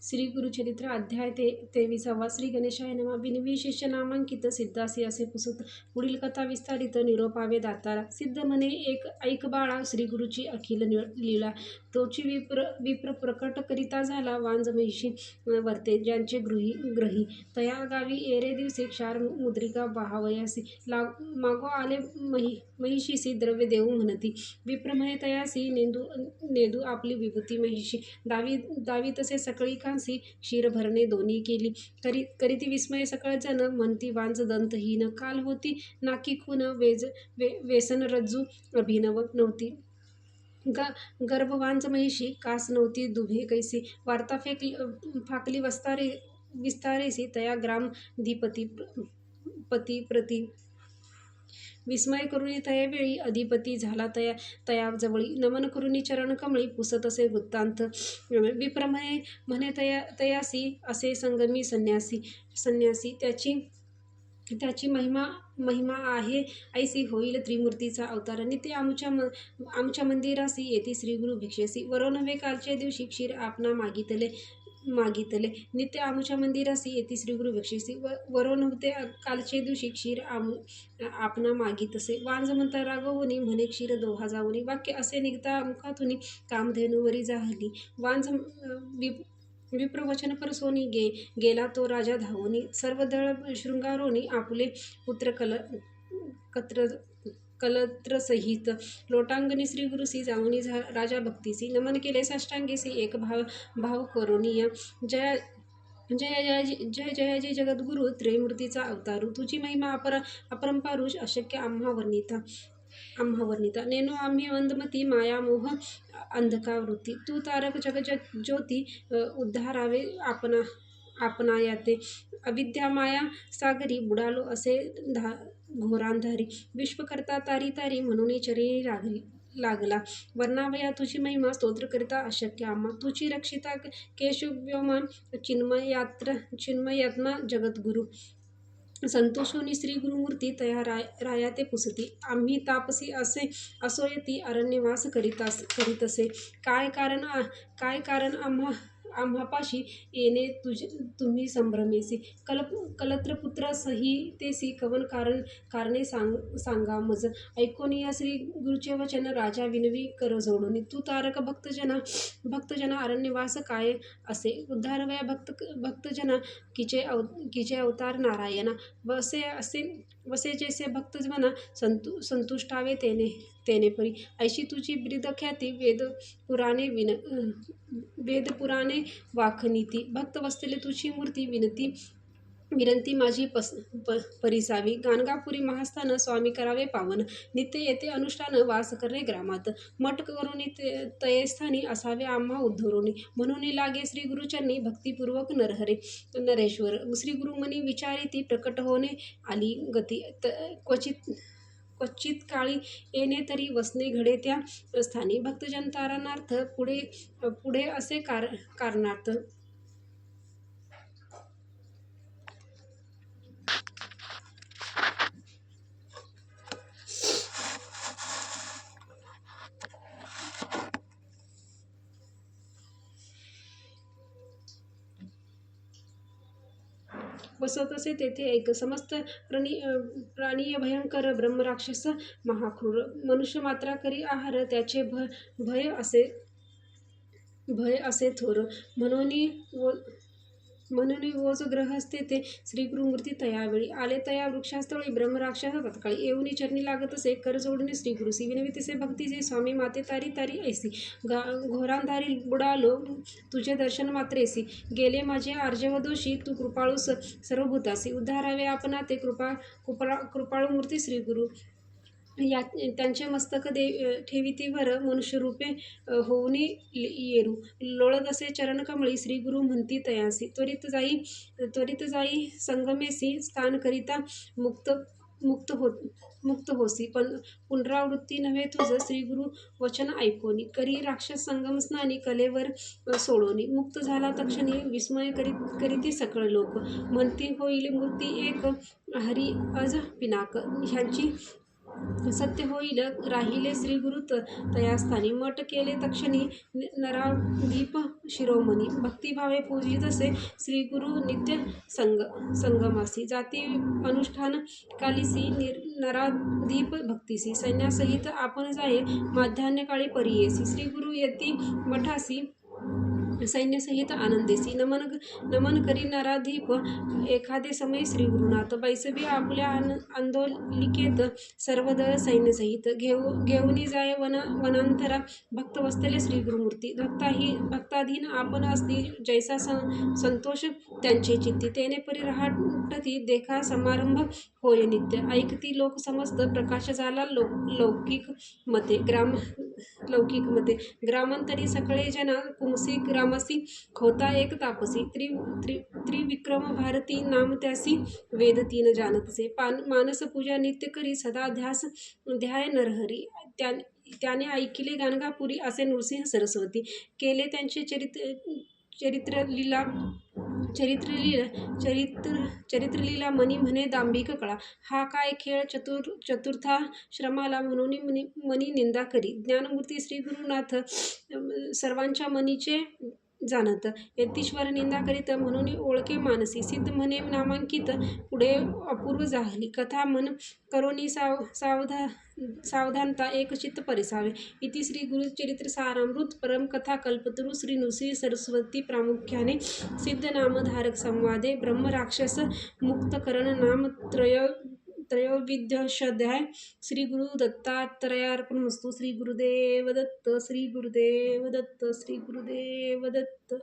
श्री गुरुचरित्र अध्याय 23. श्री गणेशाय नमः. बिनविशेष नामांकित सिद्धासी असे पुसत पुढील कथा विस्तारित. निरोपावे दातारा. सिद्ध म्हणे ऐक बाळा, श्री गुरुची अखिल लीला. तोची विप्र प्रकट करिता झाला वांज महिषी वर्ते ज्यांचे ग्रही. तया गावी एरे दिवशी क्षार मुद्रिका वाहावयासी मागो आले महिषीसी द्रव्य देऊ म्हणती. विप्र म्हणे तयासी नेदू आपली विभूती महिषी. दावी तसे सकळी कांसी क्षीर भरणे दोन्ही केली. करीती विस्मय सकळ जन म्हणती वांज दंतहीन. काल होती नाकी खून वेसन रज्जू अभिनव नव्हती. गर्भवांज महिषी कास नव्हती दुभे कैसी. वार्ता फाकली विस्तारेसी तया ग्रामधिपती प्रती. विस्मय करुणी तयावेळी अधिपती झाला तया जवळी. नमन करुणी चरण कमळी पुसत असे वृत्तांत. विप्र म्हणे तयासी असे संगमी संन्यासी. त्याची महिमा आहे ऐसी होईल त्रिमूर्तीचा अवतार. नित्य आमच्या मंदिरासी येते श्रीगुरु भिक्षेसी. वरो नव्हे कालच्या दिवशी क्षीर आपणा मागितले. नित्य आमुच्या मंदिरासी येती श्रीगुरु भिक्षेसी. वरो नव्हते कालचे दिवशी क्षीर आपणा मागितसे. वांज म्हणता रागवुनी म्हणे क्षीर दोहा जाऊनी. वाक्य असे निघता मुखातुनी कामधेनुवरी जाहली. वांज विप्रवचन परसोनी गेला तो राजा धावोनी. सर्व दळ शृंगारोनी आपुले पुत्र कलत्रसहित. लोटांगणी श्रीगुरुसी जाऊनी राजा भक्तीसी. नमन केले साष्टांगीसी एक भाव करोनिया. जय जय जगद्गुरु त्रयमूर्तीचा अवतारू. तुझी महिमा अपरंपारुष अशक्य आम्हा वर्णिता. नेनो आम्ही मंदमती माया मोह अंधकावृत्ती. तू तारक जगज्योती उद्धारावे आपणायाते. अविद्या माया सागरी बुडालो असे घोरांधारी. विश्वकर्ता तारी म्हणून चरणी लागला. वर्णावया तुझी महिमा स्तोत्र करिता अशक्य आम्हा. तुझी रक्षिता केशव्योमा चिन्मयात्मा जगद्गुरु. संतोषोनी श्री गुरुमूर्ती तया राया ते पुसती. आम्ही तापसी असोयती अरण्यवास करीतसे. काय कारण आम्हापाशी येणे तुम्ही संभ्रमेसी. कलत्रपुत्र सहितेसी कवन कारणे सांगा मज. ऐकोनिया श्री गुरुचे वचन राजा विनवी कर जोडून. तू तारक भक्तजना अरण्यवास काय असे. उद्धारवया भक्तजना किचे अवतार नारायणा. वसे जैसे भक्तजना संतुष्टावे तेने परी. ऐशी तुझी ब्रीदख्याती वेदपुराणे वाखनीती. भक्त वसलेले तुझी मूर्ती विनंती माझी परिसावी. गाणगापुरी महास्थान स्वामी करावे पावन. नित्य येते अनुष्ठान वास करणे ग्रामात. मठ करुणी तयस्थानी असावे आम्हा उद्धरोनी. म्हणून लागे श्री गुरुचरणी भक्तिपूर्वक नरेश्वर. श्री गुरुमनी विचारिती प्रकट होणे आली गती. क्वचित काळी येणे तरी वसने घडे त्या स्थानी. भक्तजन तारणार्थ पुढे असे कारणार्थ. बसतसे तेथे एक समस्त प्राणीय भयंकर ब्रह्मराक्षस महाक्रूर. मनुष्य मात्रा करी आहार त्याचे भय असे थोर. म्हणून ओज ग्रहस्थे ते श्री गुरुमूर्ती तयावेळी आले. तया वृक्षास्थळी ब्रह्मराक्षस तत्काळी येऊनी चरणी लागतसे. कर जोडून श्री गुरुसी विनवितसे भक्तीचे. स्वामी माते तारी ऐसी. घोरांधारी बुडालो तुझे दर्शन मात्रेसी. गेले माझे आर्जव दोषी तू कृपाळूस सर्वभूतासी. उद्धारावे आपणा ते कृपाळू मूर्ती श्री गुरु. त्यांचे मस्तक ठेवितीवर मनुष्यरूपे होऊनी येरू. लोळत असे चरण कमळी श्री गुरु म्हणती तयासी. त्वरित जाई संगमेसी स्थान करिता मुक्त होसी. पण पुनरावृत्ती नव्हे तुझ श्री गुरु वचन ऐकोनी. करी राक्षस संगम स्नानी कलेवर सोडोनी. मुक्त झाला तक्षणी विस्मय करीती सकळ लोक. म्हणती होईल मूर्ती एक हरी अज पिनाक. सत्य होईल राहिले श्री गुरु तयास्थानी. मठ केले तक्षणी नराधीप शिरोमणी. भक्तिभावे पूजितसे श्री गुरु नित्य संगमासी. जाती अनुष्ठान कालीसी नराधीप भक्तीसी. सैन्यासहित आपण जाये माध्यान्हकाळी परियेसी. श्री गुरु येती मठासी सैन्यसहित आनंदेसी. नमन करी नराधीप एखादे समय श्री गुरुनाथ. बैसवी आपल्या आंदोलिकेत सर्वदळ सैन्यसहित. घेऊनी जाय वनांतरा भक्त वसलेले श्री गुरुमूर्ती. भक्ताधीन आपण असती जैसा संतोष त्यांचे चित्ती. तेने परी रहाटती देखा समारंभ होय नित्य. ऐकती लोक समस्त प्रकाश झाला लौकिक मते. ग्रामांतरी सकळे जना पुंसी ग्रामसी होता एक तापसी. त्रिविक्रम भारती नाम त्यासी वेद तीन जानतसे. मानस पूजा नित्य करी सदा ध्याय नरहरी. त्याने ऐकिले गाणगापुरी असे नृसिंह सरस्वती. केले त्यांचे चरित्रलीला मनी म्हणे दांभिक कळा. हा काय खेळ चतुर्था श्रमाला म्हणून मनी निंदा करी. ज्ञानमूर्ती श्री गुरुनाथ सर्वांच्या मनीचे जाणत. यतीश्वर निंदा करीत म्हणून ओळखे मानसी. सिद्ध म्हणे नामांकित पुढे अपूर्व झाली. कथा मन करोनी सावधानता एक चित्त परिसावे. इति श्री गुरुचरित्र सारामृत परम कथा कल्पतरू श्री नृसिंह सरस्वती प्रामुख्याने सिद्ध नामधारक संवादे. ब्रह्म राक्षस मुक्तकरण नाम त्रयोविंशोऽध्याय. श्री गुरु दत्तात्रयार्पणमस्तु. श्री गुरुदेव दत्त. श्री गुरुदेव दत्त. श्री गुरुदेव दत्त.